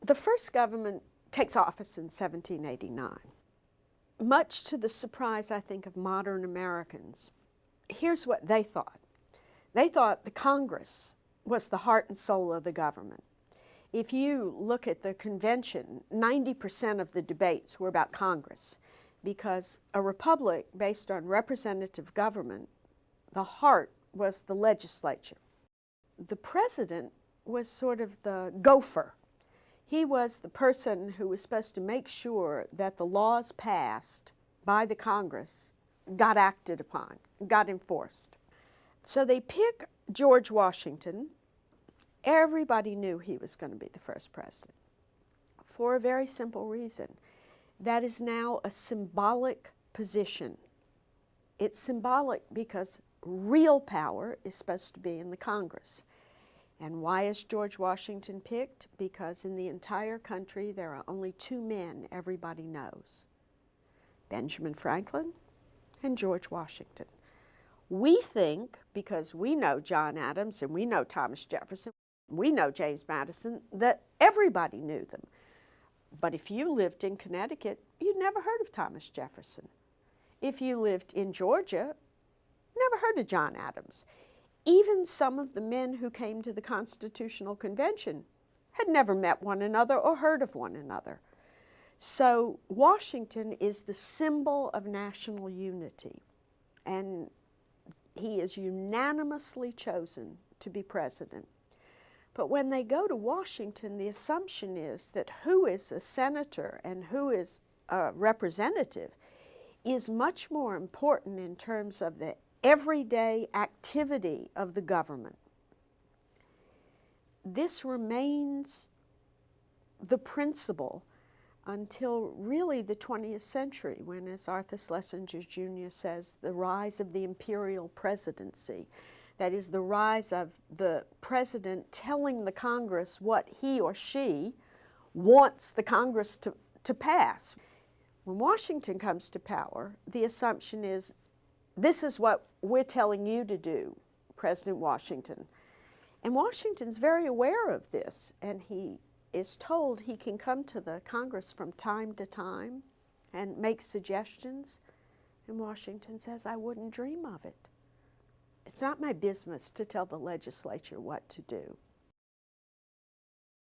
The first government takes office in 1789. Much to the surprise, I think, of modern Americans, here's what they thought. They thought the Congress was the heart and soul of the government. If you look at the convention, 90% of the debates were about Congress, because a republic based on representative government, the heart was the legislature. The president was sort of the gopher. He was the person who was supposed to make sure that the laws passed by the Congress got acted upon, got enforced. So they pick George Washington. Everybody knew he was going to be the first president for a very simple reason. That is now a symbolic position. It's symbolic because real power is supposed to be in the Congress. And why is George Washington picked? Because in the entire country there are only two men everybody knows: Benjamin Franklin and George Washington. We think, because we know John Adams and we know Thomas Jefferson, we know James Madison, that everybody knew them. But if you lived in Connecticut, you'd never heard of Thomas Jefferson. If you lived in Georgia, never heard of John Adams. Even some of the men who came to the Constitutional Convention had never met one another or heard of one another. So Washington is the symbol of national unity, and he is unanimously chosen to be president. But when they go to Washington, the assumption is that who is a senator and who is a representative is much more important in terms of the everyday activity of the government. This remains the principle until really the 20th century, when, as Arthur Schlesinger Jr. says, the rise of the imperial presidency. That is, the rise of the president telling the Congress what he or she wants the Congress to pass. When Washington comes to power, the assumption is, this is what we're telling you to do, President Washington. And Washington's very aware of this, and he is told he can come to the Congress from time to time and make suggestions. And Washington says, I wouldn't dream of it. It's not my business to tell the legislature what to do.